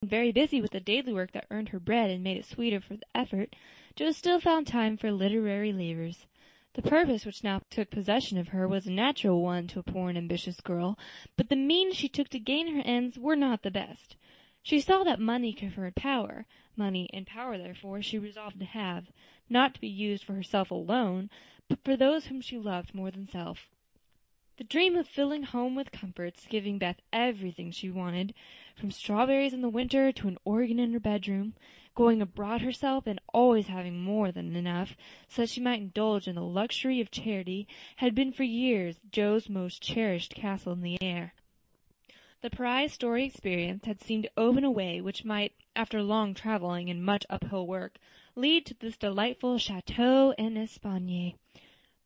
Very busy with the daily work that earned her bread and made it sweeter for the effort, Jo still found time for literary labors. The purpose which now took possession of her was a natural one to a poor and ambitious girl, but the means she took to gain her ends were not the best. She saw that money conferred power. Money and power, therefore, she resolved to have, not to be used for herself alone, but for those whom she loved more than self. The dream of filling home with comforts, giving Beth everything she wanted, from strawberries in the winter to an organ in her bedroom, going abroad herself and always having more than enough, so that she might indulge in the luxury of charity, had been for years Jo's most cherished castle in the air. The prize story experience had seemed to open a way which might, after long traveling and much uphill work, lead to this delightful chateau en Espagne.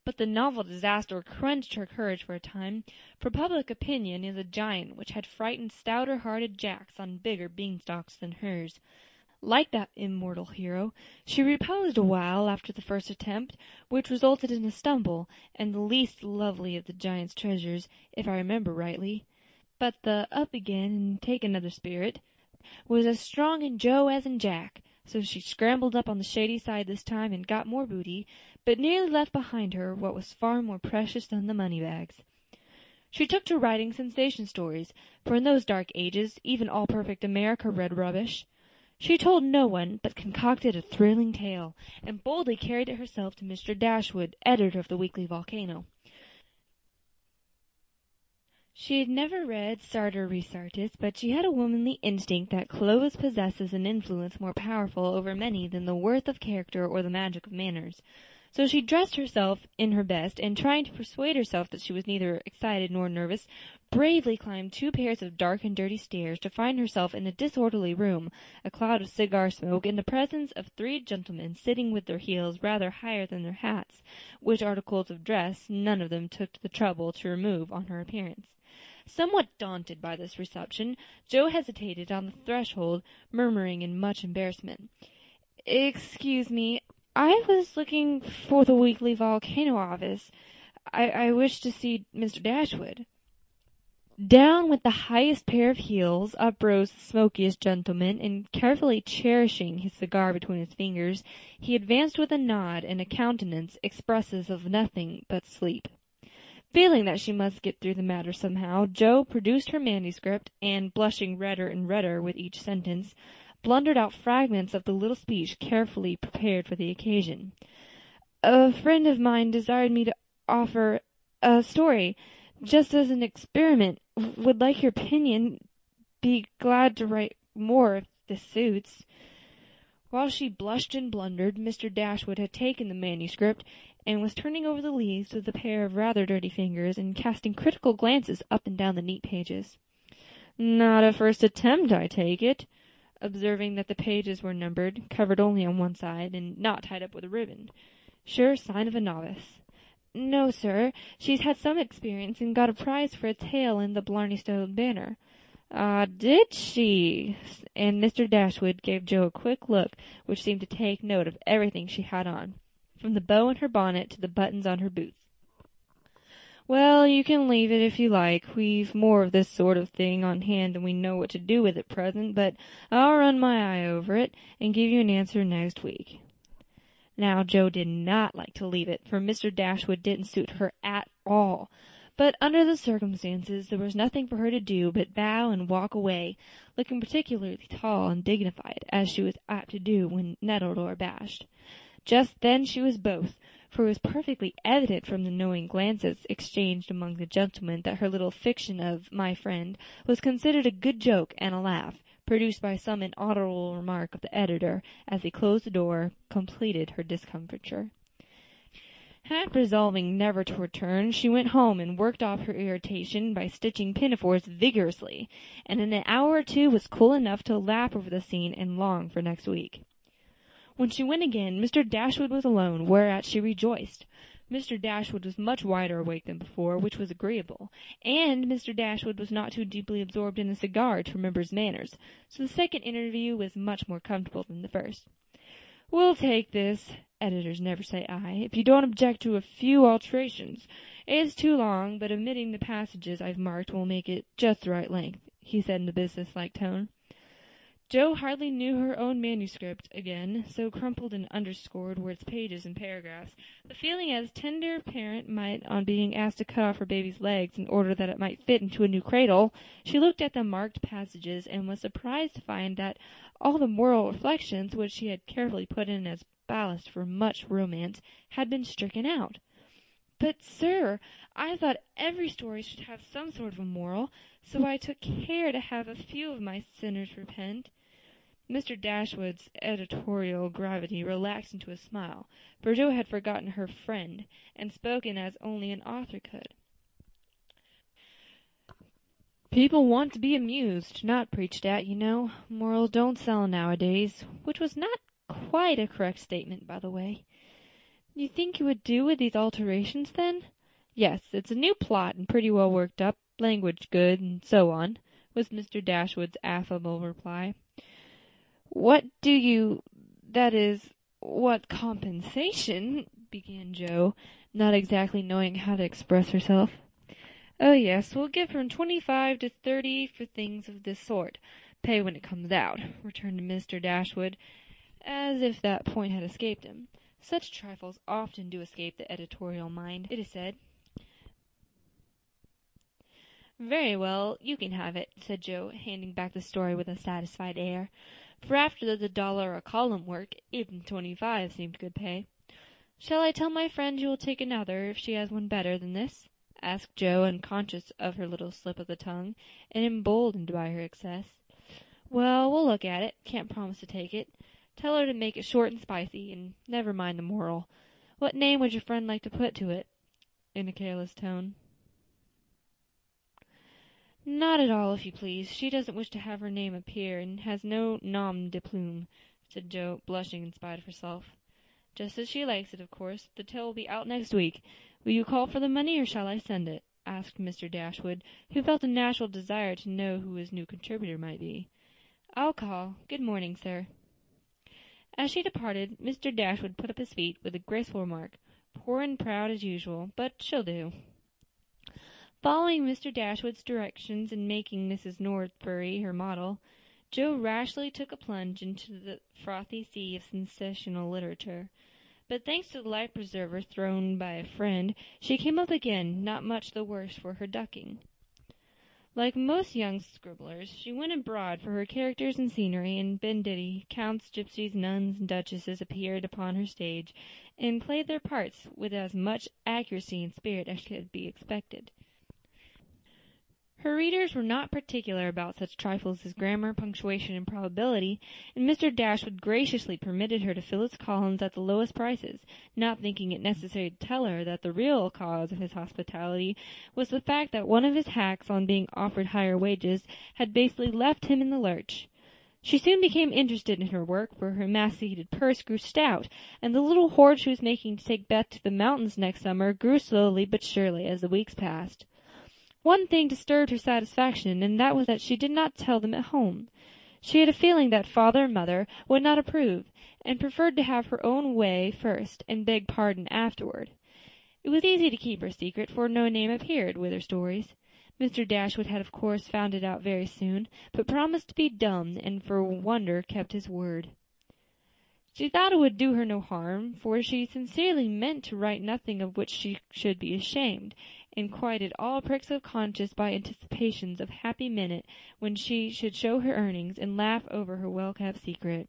But the novel disaster quenched her courage for a time, for public opinion is a giant which had frightened stouter-hearted Jacks on bigger beanstalks than hers. Like that immortal hero, she reposed a while after the first attempt, which resulted in a stumble, and the least lovely of the giant's treasures, if I remember rightly. But the up again and take another spirit was as strong in Jo as in Jack, so she scrambled up on the shady side this time and got more booty, but nearly left behind her what was far more precious than the money-bags. She took to writing sensation stories, for in those dark ages even all-perfect America read rubbish. She told no one, but concocted a thrilling tale, and boldly carried it herself to Mr. Dashwood, editor of the Weekly Volcano. She had never read Sartor Resartus, but she had a womanly instinct that Clovis possesses an influence more powerful over many than the worth of character or the magic of manners. So she dressed herself in her best, and trying to persuade herself that she was neither excited nor nervous, bravely climbed 2 pairs of dark and dirty stairs to find herself in a disorderly room, a cloud of cigar smoke, in the presence of 3 gentlemen sitting with their heels rather higher than their hats, which articles of dress none of them took the trouble to remove on her appearance. Somewhat daunted by this reception, Jo hesitated on the threshold, murmuring in much embarrassment, "Excuse me, I was looking for the Weekly Volcano office. I wish to see Mr. Dashwood." Down with the highest pair of heels, up rose the smokiest gentleman, and carefully cherishing his cigar between his fingers, he advanced with a nod and a countenance expressive of nothing but sleep. Feeling that she must get through the matter somehow, Jo produced her manuscript, and, blushing redder and redder with each sentence, blundered out fragments of the little speech carefully prepared for the occasion. "A friend of mine desired me to offer a story, just as an experiment. Would like your opinion. Be glad to write more if this suits." While she blushed and blundered, Mr. Dashwood had taken the manuscript, and was turning over the leaves with a pair of rather dirty fingers, and casting critical glances up and down the neat pages. "Not a first attempt, I take it?" observing that the pages were numbered, covered only on one side, and not tied up with a ribbon. Sure sign of a novice. "No, sir. She's had some experience, and got a prize for a tale in the Blarney Stone Banner." "Ah, did she?" And Mr. Dashwood gave Jo a quick look, which seemed to take note of everything she had on, from the bow in her bonnet to the buttons on her boots. "Well, you can leave it if you like. We've more of this sort of thing on hand than we know what to do with at present, but I'll run my eye over it, and give you an answer next week." Now, Jo did not like to leave it, for Mr. Dashwood didn't suit her at all. But under the circumstances, there was nothing for her to do but bow and walk away, looking particularly tall and dignified, as she was apt to do when nettled or abashed. Just then she was both, for it was perfectly evident from the knowing glances exchanged among the gentlemen that her little fiction of "my friend" was considered a good joke and a laugh, produced by some inaudible remark of the editor, as he closed the door, completed her discomfiture. Half resolving never to return, she went home and worked off her irritation by stitching pinafores vigorously, and in an hour or 2 was cool enough to laugh over the scene and long for next week. When she went again, Mr. Dashwood was alone, whereat she rejoiced. Mr. Dashwood was much wider awake than before, which was agreeable, and Mr. Dashwood was not too deeply absorbed in a cigar to remember his manners, so the second interview was much more comfortable than the first. "We'll take this. Editors never say aye, if you don't object to a few alterations. It's too long, but omitting the passages I've marked will make it just the right length," he said in a business-like tone. Jo hardly knew her own manuscript again, so crumpled and underscored were its pages and paragraphs. The feeling as tender parent might on being asked to cut off her baby's legs in order that it might fit into a new cradle. She looked at the marked passages and was surprised to find that all the moral reflections, which she had carefully put in as ballast for much romance, had been stricken out. "But, sir, I thought every story should have some sort of a moral, so I took care to have a few of my sinners repent." Mr. Dashwood's editorial gravity relaxed into a smile, for Jo had forgotten her friend, and spoken as only an author could. "People want to be amused, not preached at, you know. Morals don't sell nowadays," which was not quite a correct statement, by the way. "You think it would do with these alterations, then?" "Yes, it's a new plot, and pretty well worked up, language good, and so on," was Mr. Dashwood's affable reply. "What do you—that is, what compensation—" began Jo, not exactly knowing how to express herself. "Oh, yes, we'll give from 25 to 30 for things of this sort. Pay when it comes out," returned Mr. Dashwood, as if that point had escaped him. Such trifles often do escape the editorial mind, it is said. "Very well, you can have it," said Jo, handing back the story with a satisfied air, for after the $1 a column work, even 25 seemed good pay. "Shall I tell my friend you will take another if she has one better than this?" asked Jo, unconscious of her little slip of the tongue, and emboldened by her excess. "Well, we'll look at it. Can't promise to take it. Tell her to make it short and spicy, and never mind the moral. What name would your friend like to put to it?" in a careless tone. "Not at all, if you please. She doesn't wish to have her name appear, and has no nom de plume," said Jo, blushing in spite of herself. "Just as she likes it, of course. The tale will be out next week. Will you call for the money, or shall I send it?" asked Mr. Dashwood, who felt a natural desire to know who his new contributor might be. "I'll call. Good morning, sir." As she departed, Mr. Dashwood put up his feet with a graceful remark, "Poor and proud as usual, but she'll do." Following Mr. Dashwood's directions in making Mrs. Northberry her model, Jo rashly took a plunge into the frothy sea of sensational literature. But thanks to the life preserver thrown by a friend, she came up again, not much the worse for her ducking. Like most young scribblers, she went abroad for her characters and scenery, and banditti, counts, gypsies, nuns, and duchesses appeared upon her stage, and played their parts with as much accuracy and spirit as could be expected. Her readers were not particular about such trifles as grammar, punctuation, and probability, and Mr. Dashwood graciously permitted her to fill its columns at the lowest prices, not thinking it necessary to tell her that the real cause of his hospitality was the fact that one of his hacks, on being offered higher wages, had basically left him in the lurch. She soon became interested in her work, for her emaciated purse grew stout, and the little hoard she was making to take Beth to the mountains next summer grew slowly but surely as the weeks passed. One thing disturbed her satisfaction, and that was that she did not tell them at home. She had a feeling that father and mother would not approve, and preferred to have her own way first, and beg pardon afterward. It was easy to keep her secret, for no name appeared with her stories. Mr. Dashwood had of course found it out very soon, but promised to be dumb, and for wonder kept his word. She thought it would do her no harm, for she sincerely meant to write nothing of which she should be ashamed, and quieted all pricks of conscience by anticipations of happy minute when she should show her earnings, and laugh over her well-kept secret.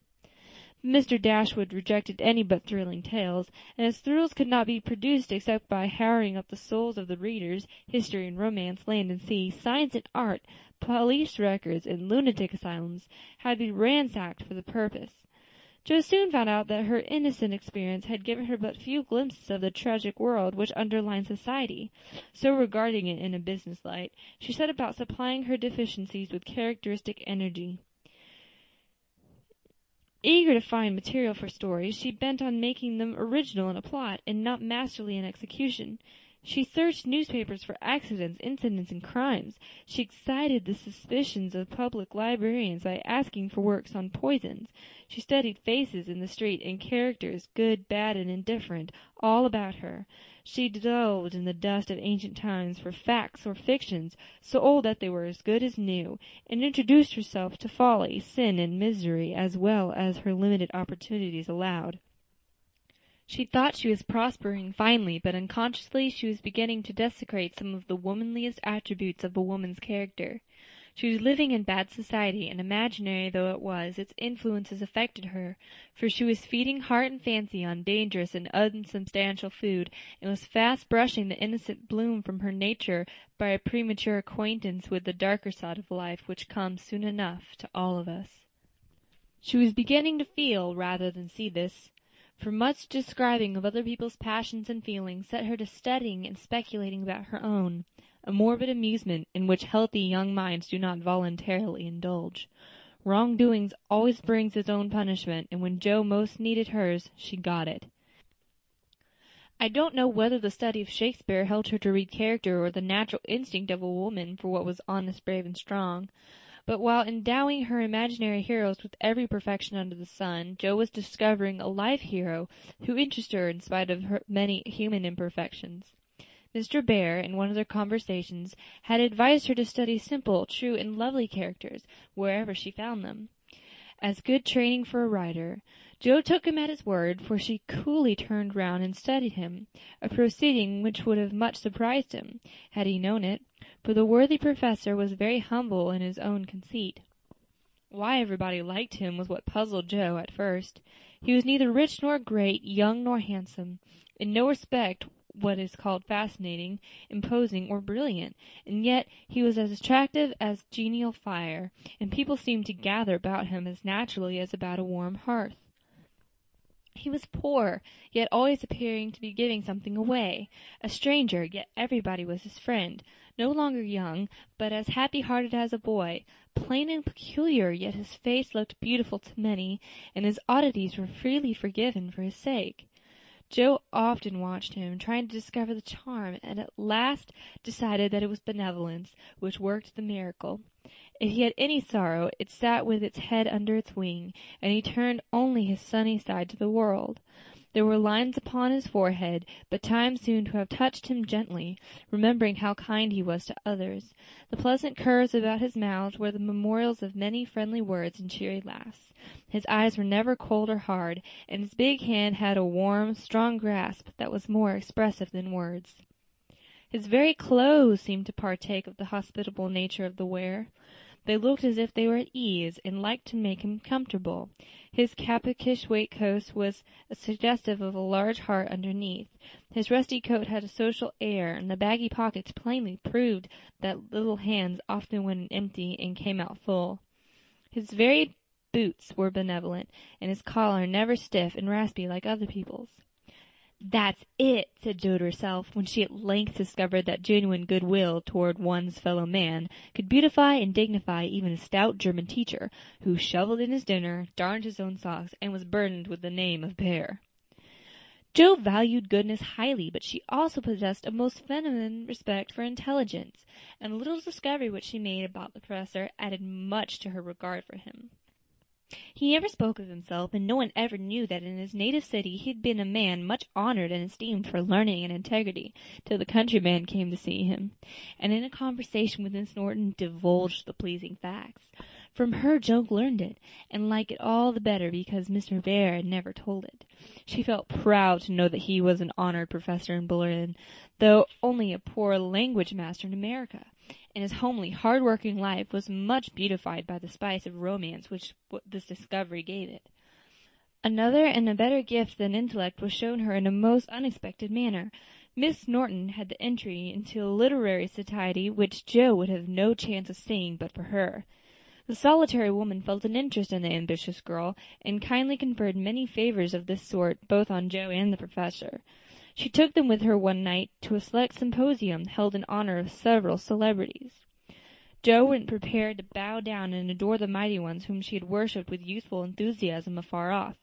Mr. Dashwood rejected any but thrilling tales, and as thrills could not be produced except by harrowing up the souls of the readers, history and romance, land and sea, science and art, police records, and lunatic asylums had to be ransacked for the purpose. Jo soon found out that her innocent experience had given her but few glimpses of the tragic world which underlies society, so regarding it in a business light, she set about supplying her deficiencies with characteristic energy. Eager to find material for stories, she bent on making them original in a plot, and not masterly in execution. She searched newspapers for accidents, incidents, and crimes. She excited the suspicions of public librarians by asking for works on poisons. She studied faces in the street and characters, good, bad, and indifferent, all about her. She delved in the dust of ancient times for facts or fictions, so old that they were as good as new, and introduced herself to folly, sin, and misery as well as her limited opportunities allowed. She thought she was prospering finely, but unconsciously she was beginning to desecrate some of the womanliest attributes of a woman's character. She was living in bad society, and imaginary though it was, its influences affected her, for she was feeding heart and fancy on dangerous and unsubstantial food, and was fast brushing the innocent bloom from her nature by a premature acquaintance with the darker side of life which comes soon enough to all of us. She was beginning to feel rather than see this, for much describing of other people's passions and feelings set her to studying and speculating about her own, a morbid amusement in which healthy young minds do not voluntarily indulge. Wrongdoing always brings its own punishment, and when Jo most needed hers, she got it. I don't know whether the study of Shakespeare helped her to read character or the natural instinct of a woman for what was honest, brave, and strong. But while endowing her imaginary heroes with every perfection under the sun, Jo was discovering a life hero who interested her in spite of her many human imperfections. Mr. Bear, in one of their conversations, had advised her to study simple, true, and lovely characters, wherever she found them, as good training for a writer. Jo took him at his word, for she coolly turned round and studied him, a proceeding which would have much surprised him, had he known it, for the worthy professor was very humble in his own conceit. Why everybody liked him was what puzzled Jo at first. He was neither rich nor great, young nor handsome, in no respect what is called fascinating, imposing, or brilliant, and yet he was as attractive as genial fire, and people seemed to gather about him as naturally as about a warm hearth. He was poor, yet always appearing to be giving something away, a stranger, yet everybody was his friend, no longer young, but as happy-hearted as a boy, plain and peculiar, yet his face looked beautiful to many, and his oddities were freely forgiven for his sake. Jo often watched him, trying to discover the charm, and at last decided that it was benevolence which worked the miracle. If he had any sorrow, it sat with its head under its wing, and he turned only his sunny side to the world. There were lines upon his forehead, but time seemed to have touched him gently, remembering how kind he was to others. The pleasant curves about his mouth were the memorials of many friendly words and cheery laughs. His eyes were never cold or hard, and his big hand had a warm, strong grasp that was more expressive than words. His very clothes seemed to partake of the hospitable nature of the wearer. They looked as if they were at ease, and liked to make him comfortable. His capacious waistcoat was suggestive of a large heart underneath. His rusty coat had a social air, and the baggy pockets plainly proved that little hands often went empty and came out full. His very boots were benevolent, and his collar never stiff and raspy like other people's. "That's it," said Jo to herself, when she at length discovered that genuine goodwill toward one's fellow man could beautify and dignify even a stout German teacher, who shovelled in his dinner, darned his own socks, and was burdened with the name of Bear. Jo valued goodness highly, but she also possessed a most feminine respect for intelligence, and the little discovery which she made about the professor added much to her regard for him. He never spoke of himself, and no one ever knew that in his native city he had been a man much honored and esteemed for learning and integrity, till the countryman came to see him, and in a conversation with Miss Norton divulged the pleasing facts. From her Jo learned it, and liked it all the better because Mr. Bear had never told it. She felt proud to know that he was an honored professor in Berlin, though only a poor language master in America, and his homely, hard-working life was much beautified by the spice of romance which this discovery gave it. Another and a better gift than intellect was shown her in a most unexpected manner. Miss Norton had the entry into a literary society which Jo would have no chance of seeing but for her. The solitary woman felt an interest in the ambitious girl, and kindly conferred many favors of this sort both on Jo and the professor. She took them with her one night to a select symposium held in honor of several celebrities. Jo went prepared to bow down and adore the mighty ones whom she had worshipped with youthful enthusiasm afar off.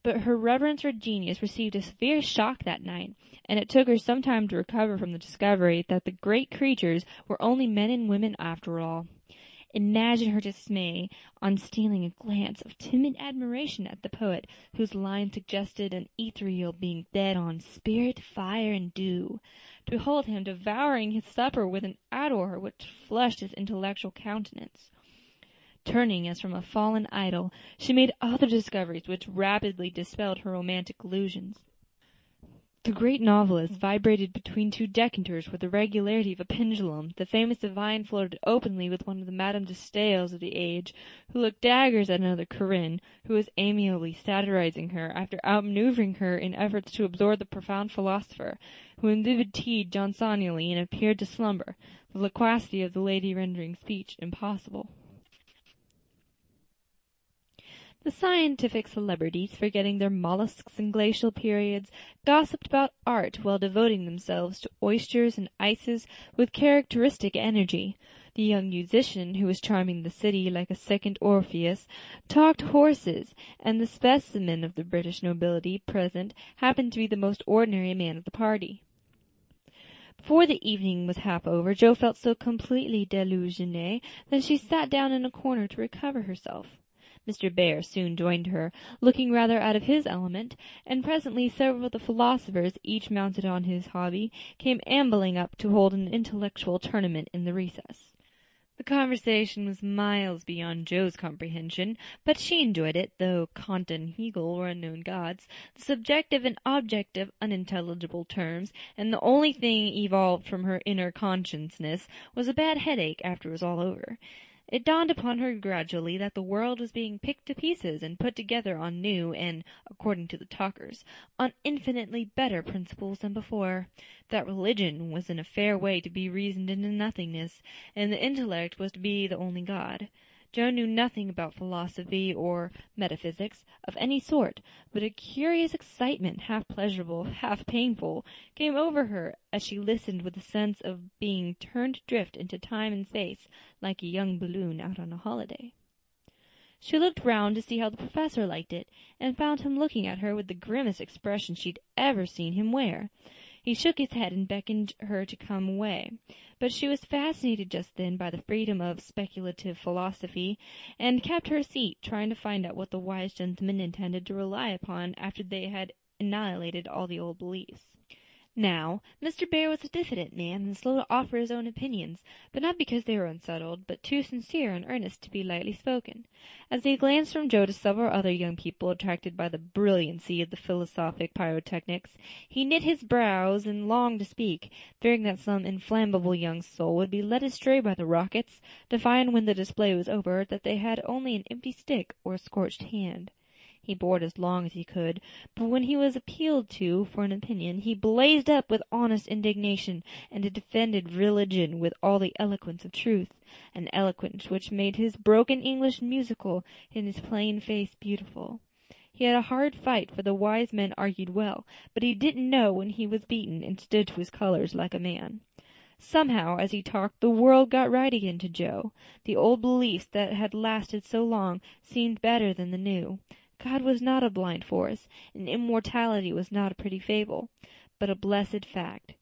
But her reverence for genius received a severe shock that night, and it took her some time to recover from the discovery that the great creatures were only men and women after all. Imagine her dismay on stealing a glance of timid admiration at the poet, whose line suggested an ethereal being fed on spirit, fire, and dew. To behold him devouring his supper with an ardor which flushed his intellectual countenance. Turning as from a fallen idol, she made other discoveries which rapidly dispelled her romantic illusions. The great novelist vibrated between two decanters with the regularity of a pendulum. The famous divine flirted openly with one of the Madame de Staels of the age, who looked daggers at another Corinne, who was amiably satirizing her, after outmaneuvering her in efforts to absorb the profound philosopher, who in vivid tea Johnsonially and appeared to slumber, the loquacity of the lady rendering speech impossible. The scientific celebrities, forgetting their mollusks and glacial periods, gossiped about art while devoting themselves to oysters and ices with characteristic energy. The young musician, who was charming the city like a second Orpheus, talked horses, and the specimen of the British nobility present happened to be the most ordinary man of the party. Before the evening was half over, Jo felt so completely delusionée that she sat down in a corner to recover herself. Mr. Bear soon joined her, looking rather out of his element, and presently several of the philosophers, each mounted on his hobby, came ambling up to hold an intellectual tournament in the recess. The conversation was miles beyond Jo's comprehension, but she enjoyed it, though Kant and Hegel were unknown gods, the subjective and objective unintelligible terms, and the only thing evolved from her inner consciousness was a bad headache after it was all over. It dawned upon her gradually that the world was being picked to pieces and put together on new and, according to the talkers, on infinitely better principles than before, that religion was in a fair way to be reasoned into nothingness, and the intellect was to be the only God. Jo knew nothing about philosophy or metaphysics of any sort, but a curious excitement, half pleasurable, half painful, came over her as she listened with a sense of being turned adrift into time and space, like a young balloon out on a holiday. She looked round to see how the professor liked it, and found him looking at her with the grimmest expression she'd ever seen him wear. He shook his head and beckoned her to come away, but she was fascinated just then by the freedom of speculative philosophy, and kept her seat, trying to find out what the wise gentleman intended to rely upon after they had annihilated all the old beliefs. Now, Mr. Bear was a diffident man, and slow to offer his own opinions, but not because they were unsettled, but too sincere and earnest to be lightly spoken. As he glanced from Jo to several other young people attracted by the brilliancy of the philosophic pyrotechnics, he knit his brows and longed to speak, fearing that some inflammable young soul would be led astray by the rockets, to find when the display was over that they had only an empty stick or a scorched hand. He bore it as long as he could, but when he was appealed to for an opinion, he blazed up with honest indignation, and defended religion with all the eloquence of truth, an eloquence which made his broken English musical and his plain face beautiful. He had a hard fight, for the wise men argued well, but he didn't know when he was beaten, and stood to his colors like a man. Somehow, as he talked, the world got right again to Jo. The old beliefs that had lasted so long seemed better than the new. God was not a blind force, and immortality was not a pretty fable, but a blessed fact.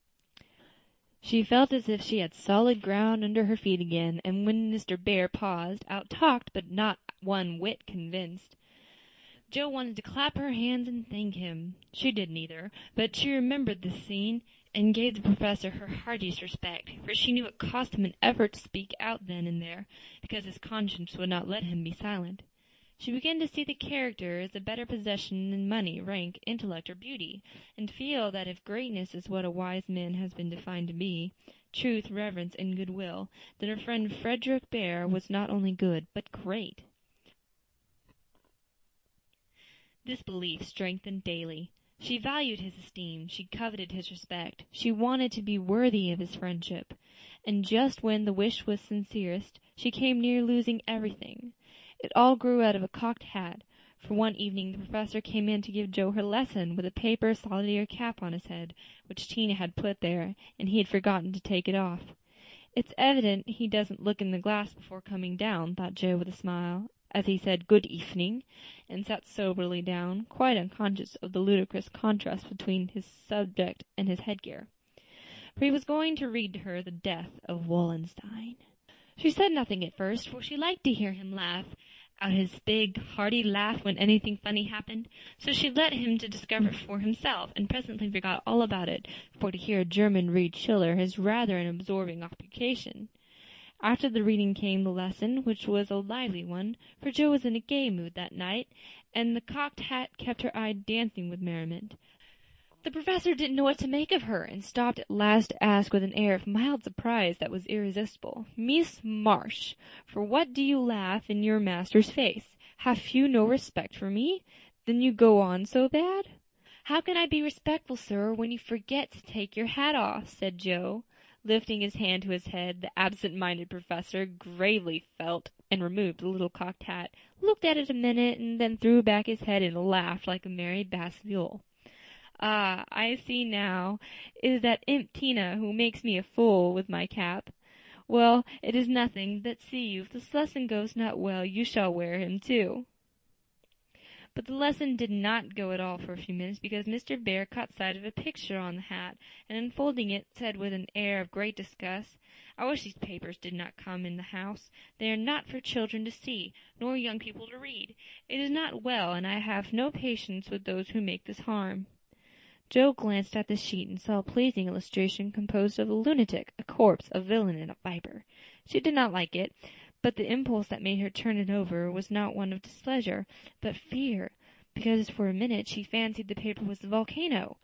She felt as if she had solid ground under her feet again, and when Mr. Bear paused, out-talked but not one whit convinced, Jo wanted to clap her hands and thank him. She did neither, but she remembered this scene, and gave the professor her heartiest respect, for she knew it cost him an effort to speak out then and there, because his conscience would not let him be silent. She began to see the character as a better possession than money, rank, intellect, or beauty, and feel that if greatness is what a wise man has been defined to be, truth, reverence, and goodwill, then her friend Frederick Bear was not only good, but great. This belief strengthened daily. She valued his esteem, she coveted his respect, she wanted to be worthy of his friendship, and just when the wish was sincerest, she came near losing everything. It all grew out of a cocked hat, for one evening the professor came in to give Jo her lesson with a paper solitaire cap on his head, which Tina had put there, and he had forgotten to take it off. "It's evident he doesn't look in the glass before coming down," thought Jo with a smile, as he said "good evening," and sat soberly down, quite unconscious of the ludicrous contrast between his subject and his headgear. For he was going to read to her the death of Wallenstein. She said nothing at first, for she liked to hear him laugh out his big, hearty laugh when anything funny happened, so she let him to discover it for himself, and presently forgot all about it, for to hear a German read Schiller is rather an absorbing occupation. After the reading came the lesson, which was a lively one, for Jo was in a gay mood that night, and the cocked hat kept her eye dancing with merriment. The professor didn't know what to make of her, and stopped at last to ask with an air of mild surprise that was irresistible, "Miss Marsh, for what do you laugh in your master's face? Have you no respect for me? Then you go on so bad?" "How can I be respectful, sir, when you forget to take your hat off?" said Jo. Lifting his hand to his head, the absent-minded professor gravely felt and removed the little cocked hat, looked at it a minute, and then threw back his head and laughed like a merry bass viol. "Ah, I see now. It is that imp Tina who makes me a fool with my cap. Well, it is nothing, but see you, if this lesson goes not well, you shall wear him too." But the lesson did not go at all for a few minutes, because Mr. Bear caught sight of a picture on the hat, and unfolding it, said with an air of great disgust, "I wish these papers did not come in the house. They are not for children to see, nor young people to read. It is not well, and I have no patience with those who make this harm." Jo glanced at the sheet and saw a pleasing illustration composed of a lunatic, a corpse, a villain, and a viper. She did not like it, but the impulse that made her turn it over was not one of displeasure, but fear, because for a minute she fancied the paper was the volcano.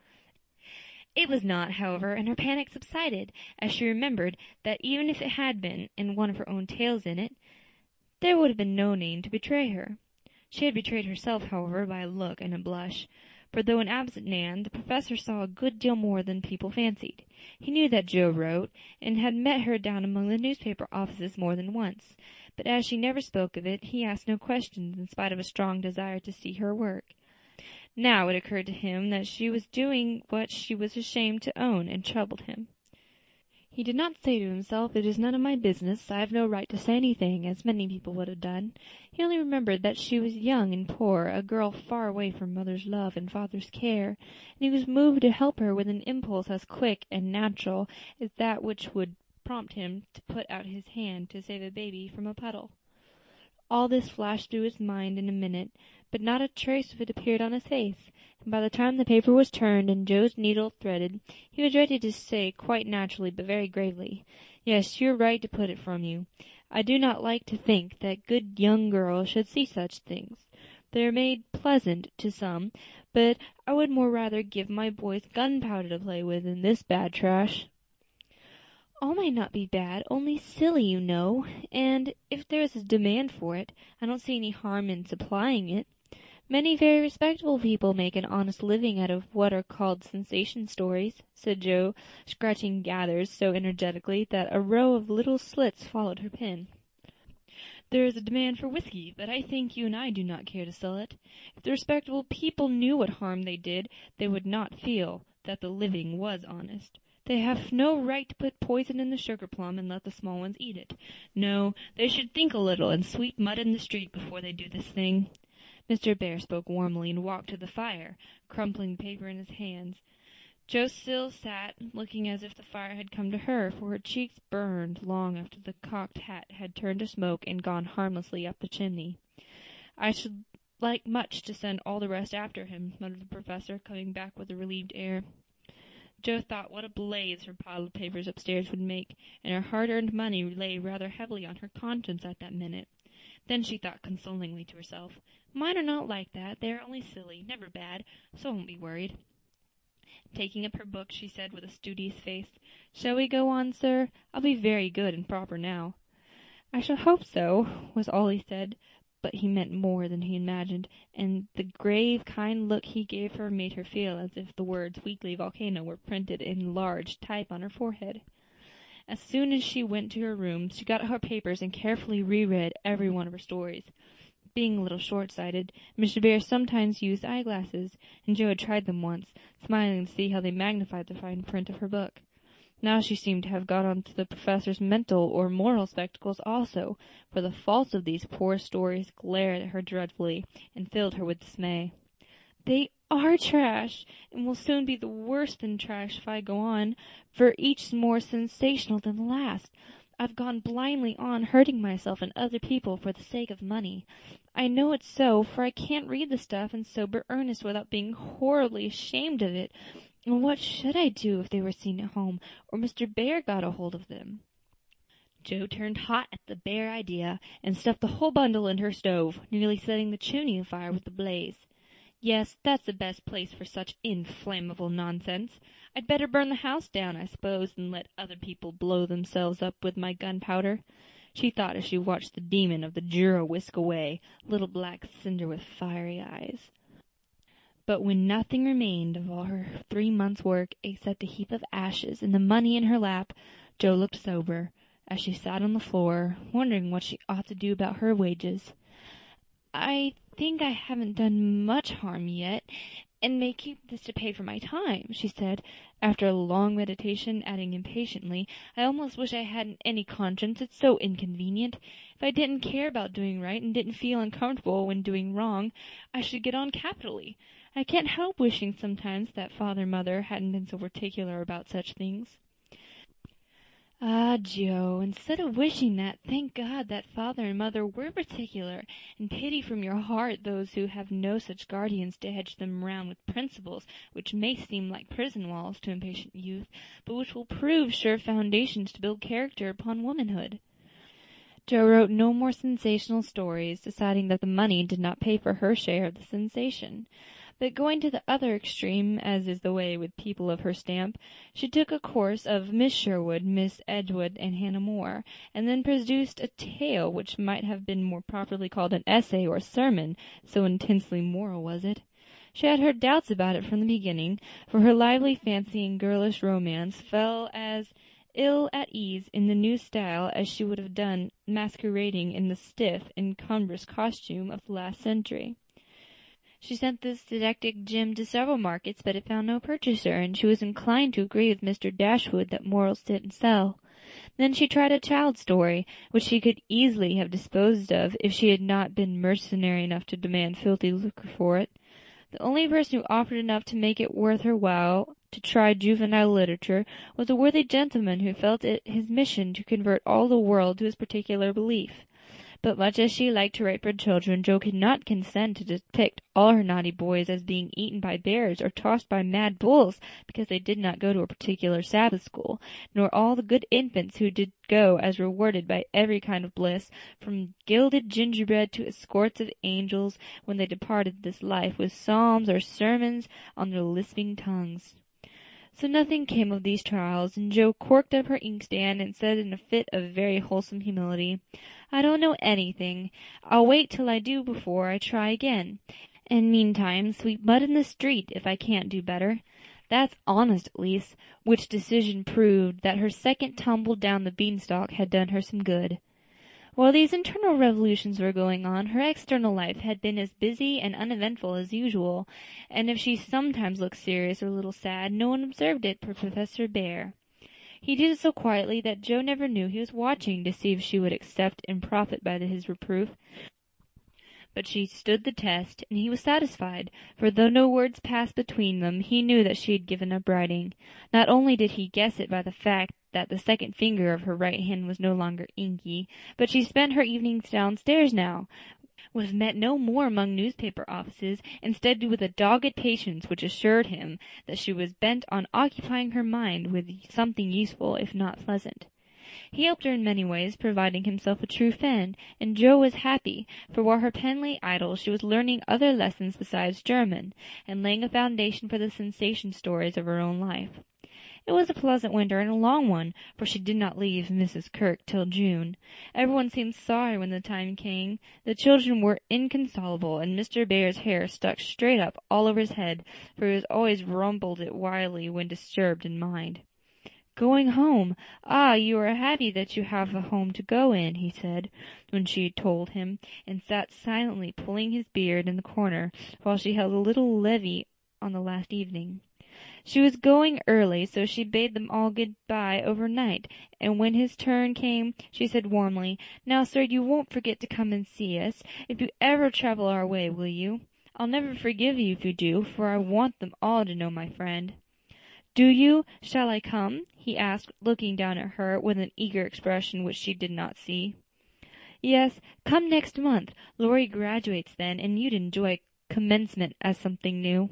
It was not, however, and her panic subsided, as she remembered that even if it had been, and one of her own tales in it, there would have been no name to betray her. She had betrayed herself, however, by a look and a blush. For though an absent man, the professor saw a good deal more than people fancied. He knew that Jo wrote, and had met her down among the newspaper offices more than once, but as she never spoke of it, he asked no questions in spite of a strong desire to see her work. Now it occurred to him that she was doing what she was ashamed to own, and troubled him. He did not say to himself, "It is none of my business, I have no right to say anything," as many people would have done. He only remembered that she was young and poor, a girl far away from mother's love and father's care, and he was moved to help her with an impulse as quick and natural as that which would prompt him to put out his hand to save a baby from a puddle. All this flashed through his mind in a minute, but not a trace of it appeared on his face, and by the time the paper was turned and Jo's needle threaded, he was ready to say quite naturally but very gravely, "Yes, you're right to put it from you. I do not like to think that good young girls should see such things. They are made pleasant to some, but I would more rather give my boys gunpowder to play with than this bad trash." "All might not be bad, only silly, you know, and if there is a demand for it, I don't see any harm in supplying it. Many very respectable people make an honest living out of what are called sensation stories," said Jo, scratching gathers so energetically that a row of little slits followed her pen. "There is a demand for whiskey, but I think you and I do not care to sell it. If the respectable people knew what harm they did, they would not feel that the living was honest. They have no right to put poison in the sugar plum and let the small ones eat it. No, they should think a little and sweep mud in the street before they do this thing." Mr. Bear spoke warmly and walked to the fire, crumpling the paper in his hands. Jo still sat, looking as if the fire had come to her, for her cheeks burned long after the cocked hat had turned to smoke and gone harmlessly up the chimney. "I should like much to send all the rest after him," muttered the professor, coming back with a relieved air. Jo thought what a blaze her pile of papers upstairs would make, and her hard-earned money lay rather heavily on her conscience at that minute. Then she thought consolingly to herself, "Mine are not like that. They are only silly, never bad, so I won't be worried." Taking up her book, she said with a studious face, "Shall we go on, sir? I'll be very good and proper now." "I shall hope so," was all he said, but he meant more than he imagined, and the grave, kind look he gave her made her feel as if the words "weekly volcano" were printed in large type on her forehead. As soon as she went to her room, she got out her papers and carefully reread every one of her stories. Being a little short-sighted, Mr. Bear sometimes used eyeglasses, and Jo had tried them once, smiling to see how they magnified the fine print of her book. Now she seemed to have got on to the professor's mental or moral spectacles also, for the faults of these poor stories glared at her dreadfully, and filled her with dismay. "They are trash, and will soon be worse than trash if I go on, for each more sensational than the last. I've gone blindly on, hurting myself and other people for the sake of money. I know it's so, for I can't read the stuff in sober earnest without being horribly ashamed of it. And what should I do if they were seen at home, or Mr. Bear got a hold of them?" Joe turned hot at the bare idea, and stuffed the whole bundle in her stove, nearly setting the chimney afire with the blaze. "Yes, that's the best place for such inflammable nonsense. I'd better burn the house down, I suppose, than let other people blow themselves up with my gunpowder," she thought as she watched the demon of the Jura whisk away, little black cinder with fiery eyes. But when nothing remained of all her 3 months' work except a heap of ashes and the money in her lap, Joe looked sober, as she sat on the floor, wondering what she ought to do about her wages. "I think I haven't done much harm yet, and may keep this to pay for my time," she said, after a long meditation, adding impatiently, "I almost wish I hadn't any conscience, it's so inconvenient. If I didn't care about doing right, and didn't feel uncomfortable when doing wrong, I should get on capitally. I can't help wishing sometimes that father and mother hadn't been so particular about such things." "Ah, Joe, instead of wishing that, thank God that father and mother were particular, and pity from your heart those who have no such guardians to hedge them round with principles which may seem like prison walls to impatient youth, but which will prove sure foundations to build character upon womanhood." Joe wrote no more sensational stories, deciding that the money did not pay for her share of the sensation. But going to the other extreme, as is the way with people of her stamp, she took a course of Miss Sherwood, Miss Edgewood, and Hannah More, and then produced a tale which might have been more properly called an essay or sermon, so intensely moral was it. She had her doubts about it from the beginning, for her lively fancy and girlish romance fell as ill at ease in the new style as she would have done masquerading in the stiff and cumbrous costume of the last century. She sent this didactic gem to several markets, but it found no purchaser, and she was inclined to agree with Mr. Dashwood that morals didn't sell. Then she tried a child story, which she could easily have disposed of if she had not been mercenary enough to demand filthy lucre for it. The only person who offered enough to make it worth her while to try juvenile literature was a worthy gentleman who felt it his mission to convert all the world to his particular belief. But much as she liked to write for children, Joe could not consent to depict all her naughty boys as being eaten by bears or tossed by mad bulls because they did not go to a particular Sabbath school, nor all the good infants who did go as rewarded by every kind of bliss, from gilded gingerbread to escorts of angels, when they departed this life with psalms or sermons on their lisping tongues. So nothing came of these trials, and Joe corked up her inkstand and said in a fit of very wholesome humility, "I don't know anything. I'll wait till I do before I try again, and meantime sweep mud in the street if I can't do better. That's honest at least," which decision proved that her second tumble down the beanstalk had done her some good. While these internal revolutions were going on, her external life had been as busy and uneventful as usual, and if she sometimes looked serious or a little sad, no one observed it but Professor Bear. He did it so quietly that Joe never knew he was watching to see if she would accept and profit by his reproof. But she stood the test, and he was satisfied, for though no words passed between them, he knew that she had given up writing. Not only did he guess it by the fact that the second finger of her right hand was no longer inky, but she spent her evenings downstairs now, was met no more among newspaper offices, instead with a dogged patience which assured him that she was bent on occupying her mind with something useful, if not pleasant. He helped her in many ways, providing himself a true friend, and Joe was happy, for while her pen lay idle she was learning other lessons besides German, and laying a foundation for the sensation stories of her own life. It was a pleasant winter and a long one, for she did not leave Mrs. Kirk till June. Everyone seemed sorry when the time came. The children were inconsolable, and Mr. Bear's hair stuck straight up all over his head, for he was always rumpled it wildly when disturbed in mind. "Going home! Ah, you are happy that you have a home to go in," he said, when she had told him, and sat silently pulling his beard in the corner, while she held a little levee on the last evening. She was going early, so she bade them all good-bye overnight, and when his turn came, she said warmly, "Now, sir, you won't forget to come and see us, if you ever travel our way, will you? I'll never forgive you if you do, for I want them all to know my friend." "Do you? Shall I come?" he asked, looking down at her with an eager expression which she did not see. "Yes, come next month. Laurie graduates then, and you'd enjoy commencement as something new."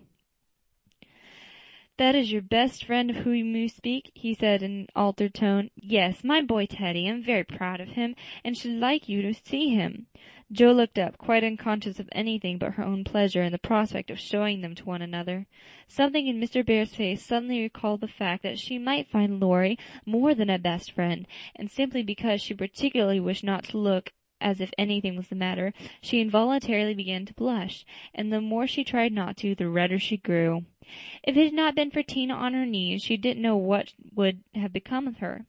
"That is your best friend of whom you speak?" he said in an altered tone. "Yes, my boy Teddy. I am very proud of him, and should like you to see him." Joe looked up, quite unconscious of anything but her own pleasure in the prospect of showing them to one another. Something in Mr. Bear's face suddenly recalled the fact that she might find Laurie more than a best friend, and simply because she particularly wished not to look as if anything was the matter, she involuntarily began to blush, and the more she tried not to, the redder she grew. If it had not been for Tina on her knees, she didn't know what would have become of her.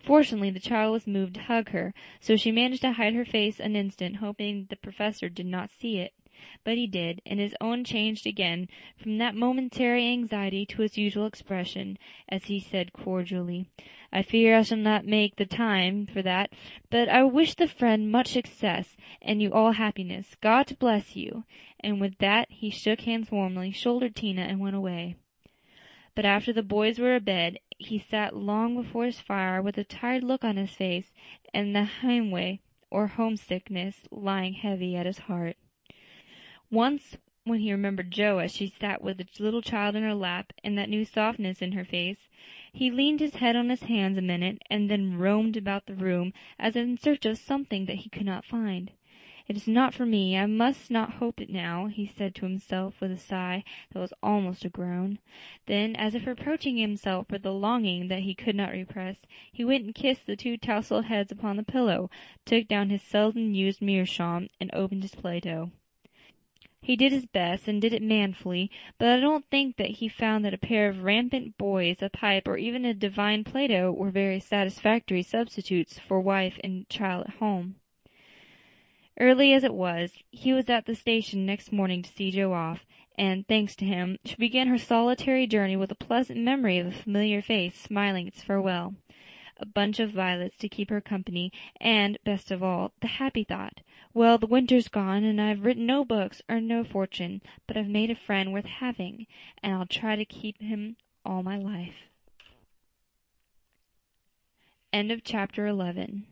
Fortunately, the child was moved to hug her, so she managed to hide her face an instant, hoping the professor did not see it. But he did, and his own changed again from that momentary anxiety to his usual expression, as he said cordially, "I fear I shall not make the time for that, but I wish the friend much success, and you all happiness. God bless you." And with that he shook hands warmly, shouldered Tina, and went away. But after the boys were abed, he sat long before his fire with a tired look on his face, and the heimweh, or homesickness, lying heavy at his heart. Once, when he remembered Joe as she sat with the little child in her lap, and that new softness in her face, he leaned his head on his hands a minute, and then roamed about the room as if in search of something that he could not find. "It is not for me. I must not hope it now," he said to himself with a sigh that was almost a groan. Then, as if reproaching himself for the longing that he could not repress, he went and kissed the two tousled heads upon the pillow, took down his seldom used meerschaum, and opened his Plato. He did his best, and did it manfully, but I don't think that he found that a pair of rampant boys, a pipe, or even a divine Plato were very satisfactory substitutes for wife and child at home. Early as it was, he was at the station next morning to see Joe off, and, thanks to him, she began her solitary journey with a pleasant memory of a familiar face smiling its farewell, a bunch of violets to keep her company, and, best of all, the happy thought, "Well, the winter's gone, and I've written no books, earned no fortune, but I've made a friend worth having, and I'll try to keep him all my life." End of chapter 11.